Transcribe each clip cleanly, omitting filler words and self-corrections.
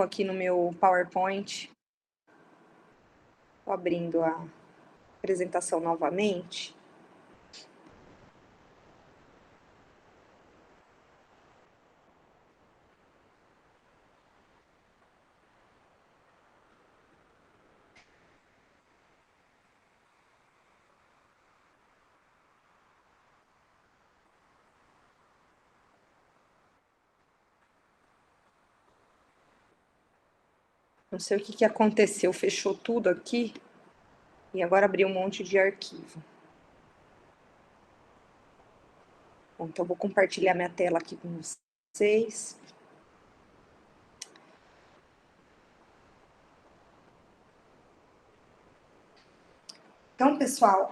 aqui no meu PowerPoint. Estou abrindo a apresentação novamente. Não sei o que aconteceu, fechou tudo aqui e agora abriu um monte de arquivo. Bom, então vou compartilhar minha tela aqui com vocês. Então, pessoal,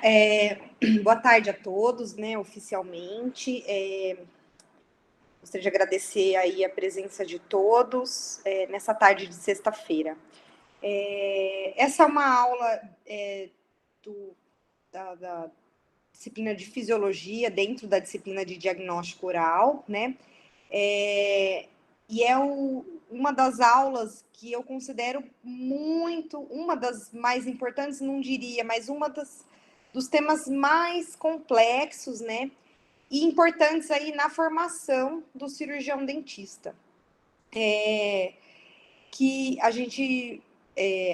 boa tarde a todos, né, oficialmente. Gostaria de agradecer aí a presença de todos nessa tarde de sexta-feira. Essa é uma aula da disciplina de fisiologia dentro da disciplina de diagnóstico oral, né? E é uma das aulas que eu considero uma das mais importantes, não diria, mas dos temas mais complexos, né? E importantes aí na formação do cirurgião dentista. Que a gente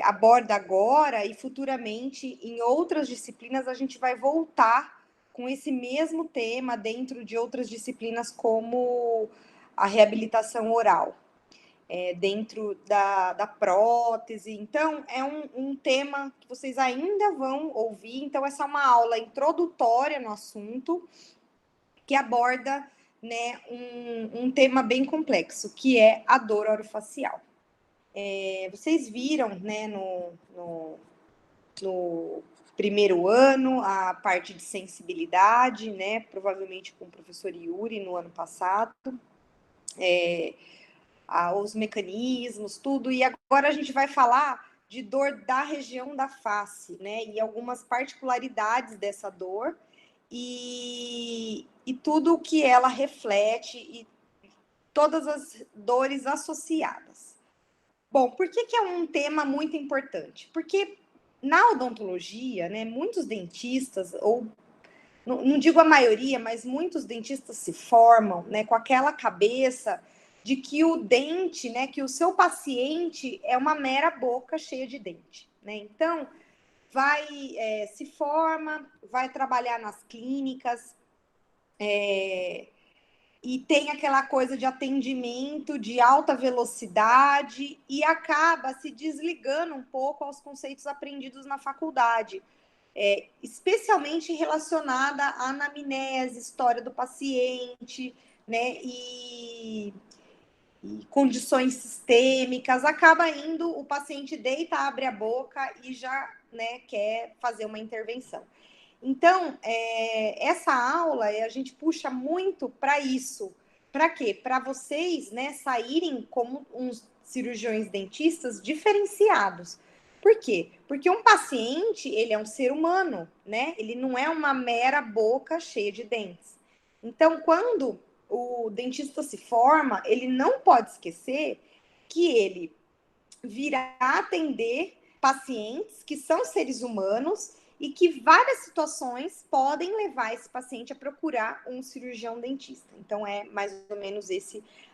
aborda agora e futuramente em outras disciplinas a gente vai voltar com esse mesmo tema dentro de outras disciplinas como a reabilitação oral, dentro da prótese. Então, é um tema que vocês ainda vão ouvir. Então, essa é uma aula introdutória no assunto que aborda, né, um tema bem complexo, que é a dor orofacial. Vocês viram, né, no primeiro ano, a parte de sensibilidade, né, provavelmente com o professor Yuri no ano passado, os mecanismos, tudo, e agora a gente vai falar de dor da região da face, né, e algumas particularidades dessa dor, e tudo o que ela reflete, e todas as dores associadas. Bom, por que é um tema muito importante? Porque na odontologia, né, muitos dentistas, ou não digo a maioria, mas muitos dentistas se formam, né, com aquela cabeça de que o dente, né, que o seu paciente é uma mera boca cheia de dente, né? Então, se forma, vai trabalhar nas clínicas, e tem aquela coisa de atendimento de alta velocidade e acaba se desligando um pouco aos conceitos aprendidos na faculdade, especialmente relacionada à anamnese, história do paciente, né, e condições sistêmicas. Acaba indo, o paciente deita, abre a boca e já, né, quer fazer uma intervenção. Então, essa aula a gente puxa muito para isso. Para quê? Para vocês, né, saírem como uns cirurgiões dentistas diferenciados. Por quê? Porque um paciente, ele é um ser humano, né? Ele não é uma mera boca cheia de dentes. Então, quando o dentista se forma, ele não pode esquecer que ele virá atender pacientes que são seres humanos e que várias situações podem levar esse paciente a procurar um cirurgião dentista. Então, é mais ou menos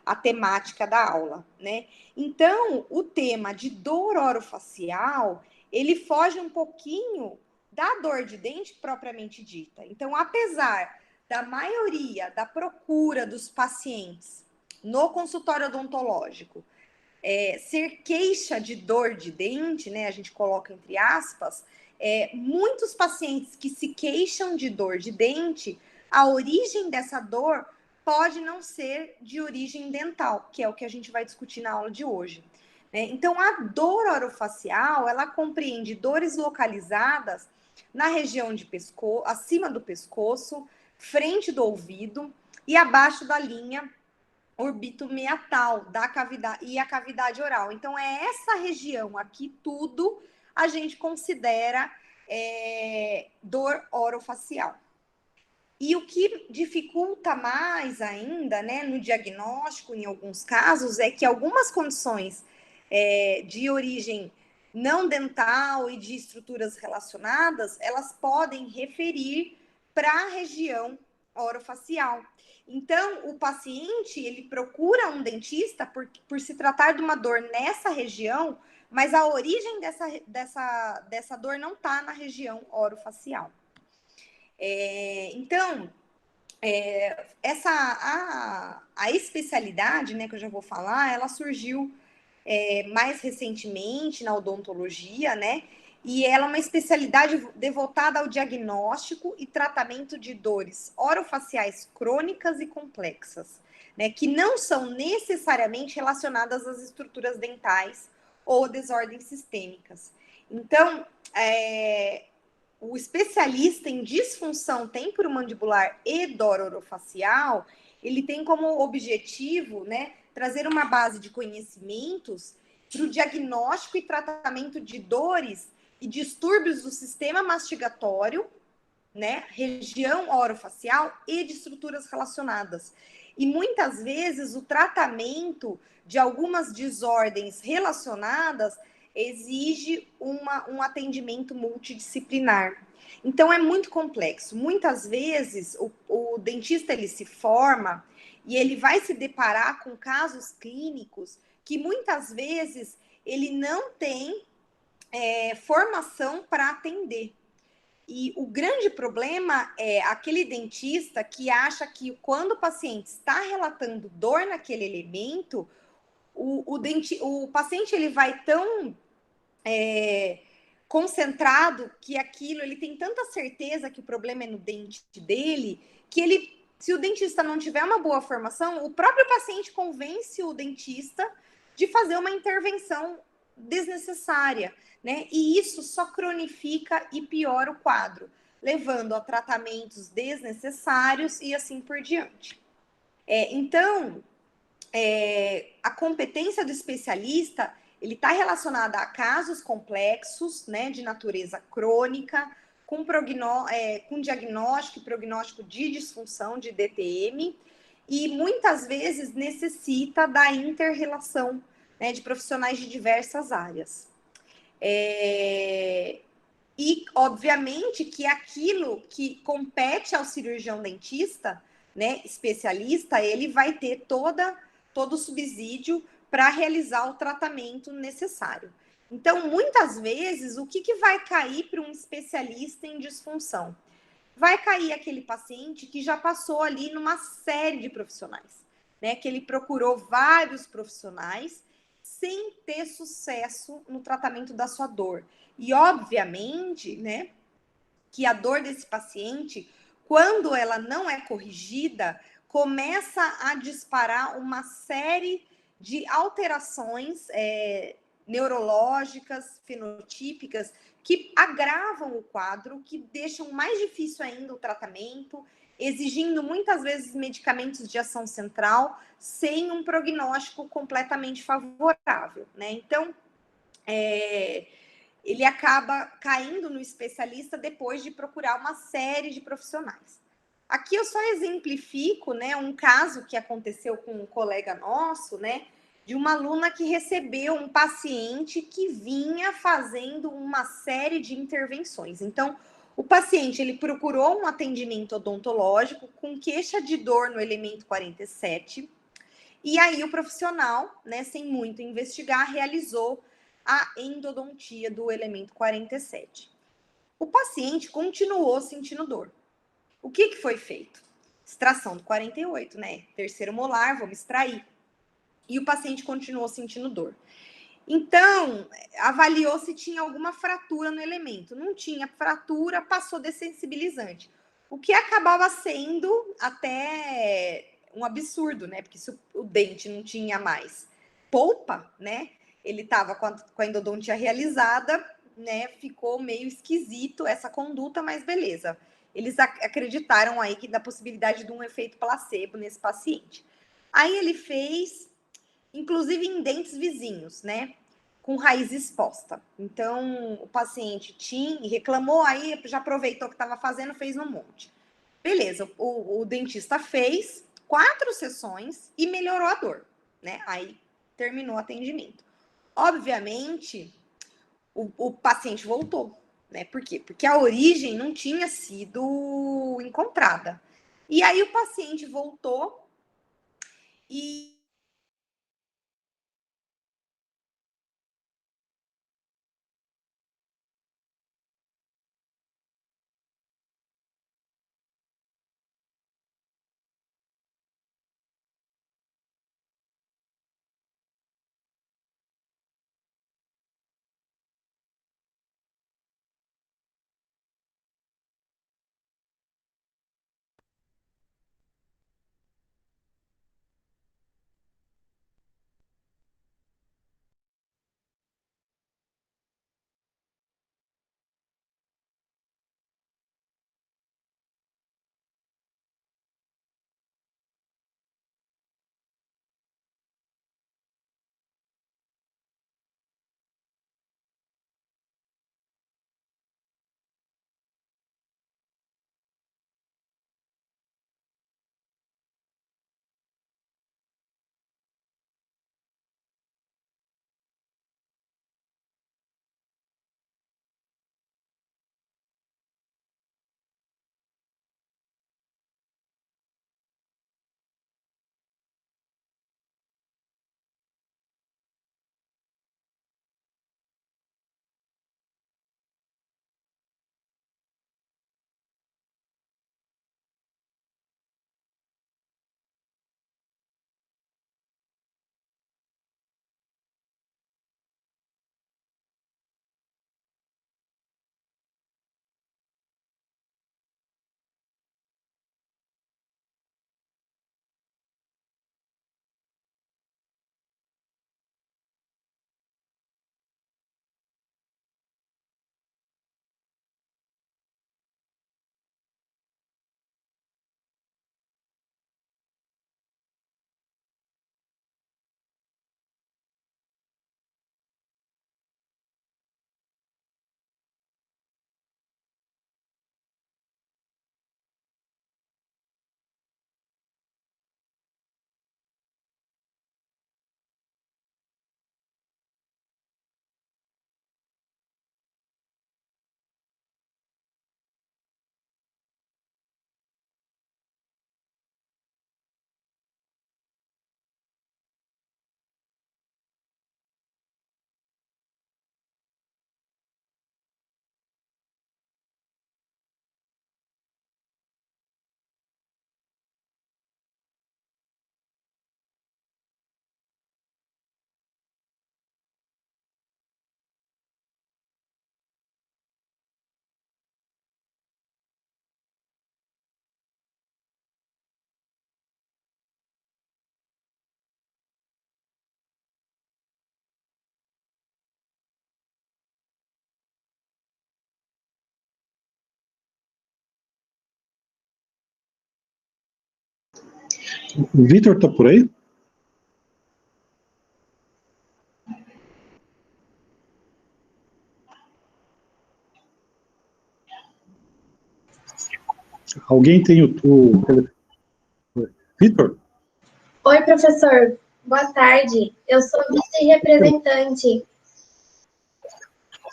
a temática da aula, né? Então, o tema de dor orofacial, ele foge um pouquinho da dor de dente propriamente dita. Então, apesar da maioria da procura dos pacientes no consultório odontológico ser queixa de dor de dente, né? A gente coloca entre aspas, muitos pacientes que se queixam de dor de dente, a origem dessa dor pode não ser de origem dental, que é o que a gente vai discutir na aula de hoje. Né? Então, a dor orofacial, ela compreende dores localizadas na região de pescoço, acima do pescoço, frente do ouvido e abaixo da linha orbitomeatal da cavidade e a cavidade oral. Então, é essa região aqui, tudo a gente considera dor orofacial. E o que dificulta mais ainda, né, no diagnóstico, em alguns casos, é que algumas condições de origem não dental e de estruturas relacionadas, elas podem referir para a região orofacial. Então, o paciente, ele procura um dentista por se tratar de uma dor nessa região, mas a origem dessa dor não está na região orofacial. Então, a especialidade, né, que eu já vou falar, ela surgiu mais recentemente na odontologia, né? E ela é uma especialidade devotada ao diagnóstico e tratamento de dores orofaciais crônicas e complexas, né? Que não são necessariamente relacionadas às estruturas dentais ou desordens sistêmicas. Então, o especialista em disfunção temporomandibular e dor orofacial, ele tem como objetivo, né, trazer uma base de conhecimentos para o diagnóstico e tratamento de dores e distúrbios do sistema mastigatório, né, região orofacial e de estruturas relacionadas. E muitas vezes o tratamento de algumas desordens relacionadas exige um atendimento multidisciplinar. Então é muito complexo. Muitas vezes o dentista ele se forma e ele vai se deparar com casos clínicos que muitas vezes ele não tem formação para atender. E o grande problema é aquele dentista que acha que quando o paciente está relatando dor naquele elemento, o paciente ele vai tão concentrado que aquilo, ele tem tanta certeza que o problema é no dente dele, que ele, se o dentista não tiver uma boa formação, o próprio paciente convence o dentista de fazer uma intervenção desnecessária, né? E isso só cronifica e piora o quadro, levando a tratamentos desnecessários e assim por diante. Então, a competência do especialista, ele está relacionada a casos complexos, né, de natureza crônica, com diagnóstico e prognóstico de disfunção de DTM, e muitas vezes necessita da inter-relação, né, de profissionais de diversas áreas. E, obviamente, que aquilo que compete ao cirurgião dentista, né, especialista, ele vai ter todo o subsídio para realizar o tratamento necessário. Então, muitas vezes, o que vai cair para um especialista em disfunção? Vai cair aquele paciente que já passou ali numa série de profissionais, né? Que ele procurou vários profissionais sem ter sucesso no tratamento da sua dor. E, obviamente, né, que a dor desse paciente, quando ela não é corrigida, começa a disparar uma série de alterações neurológicas, fenotípicas, que agravam o quadro, que deixam mais difícil ainda o tratamento, exigindo muitas vezes medicamentos de ação central, sem um prognóstico completamente favorável, né? Então, ele acaba caindo no especialista depois de procurar uma série de profissionais. Aqui eu só exemplifico, né, um caso que aconteceu com um colega nosso, né, de uma aluna que recebeu um paciente que vinha fazendo uma série de intervenções. Então, o paciente, ele procurou um atendimento odontológico com queixa de dor no elemento 47, e aí o profissional, né, sem muito investigar, realizou a endodontia do elemento 47. O paciente continuou sentindo dor. O que foi feito? Extração do 48, né? Terceiro molar, vamos extrair. E o paciente continuou sentindo dor. Então, avaliou se tinha alguma fratura no elemento. Não tinha fratura, passou dessensibilizante. O que acabava sendo até um absurdo, né? Porque se o dente não tinha mais polpa, né? Ele estava com a endodontia realizada, né? Ficou meio esquisito essa conduta, mas beleza. Eles acreditaram aí que da possibilidade de um efeito placebo nesse paciente. Aí ele fez, inclusive em dentes vizinhos, né? Com raiz exposta. Então, o paciente reclamou, aí já aproveitou que estava fazendo, fez um monte. Beleza, o dentista fez 4 sessões e melhorou a dor, né? Aí terminou o atendimento. Obviamente, o paciente voltou, né? Por quê? Porque a origem não tinha sido encontrada. E aí o paciente voltou e O Vitor tá por aí? Alguém tem o Vitor? Oi, professor. Boa tarde. Eu sou vice-representante.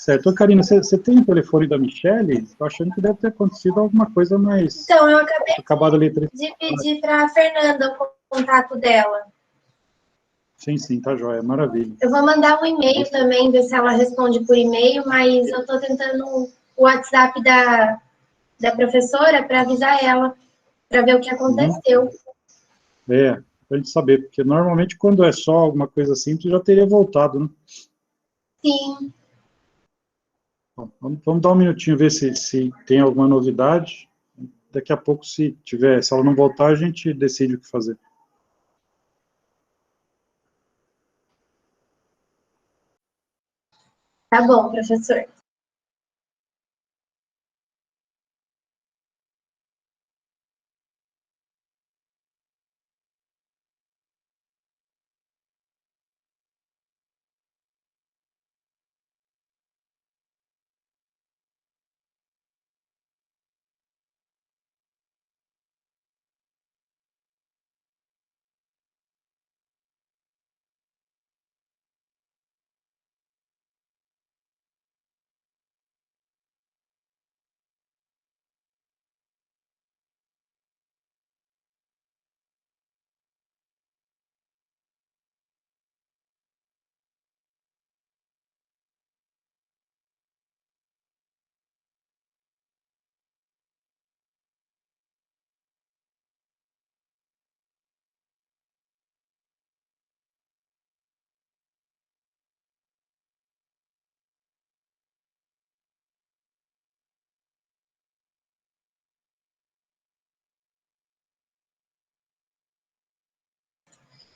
Certo. Ô, Karina, você tem o telefone da Michelle? Estou achando que deve ter acontecido alguma coisa mais... Então, eu acabei acabado a letra. de pedir para a Fernanda o contato dela. Sim, sim, tá joia. Maravilha. Eu vou mandar um e-mail também, ver se ela responde por e-mail, mas eu estou tentando o WhatsApp da professora para avisar ela, para ver o que aconteceu. Pra gente saber, porque normalmente quando é só alguma coisa simples já teria voltado, né? Sim, Bom, vamos dar um minutinho, ver se tem alguma novidade. Daqui a pouco, se ela não voltar, a gente decide o que fazer. tá bom, professor.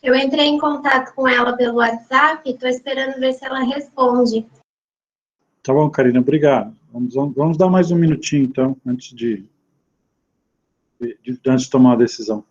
Eu entrei em contato com ela pelo WhatsApp, estou esperando ver se ela responde. Tá bom, Karina, obrigado. Vamos dar mais um minutinho, então, antes de tomar a decisão.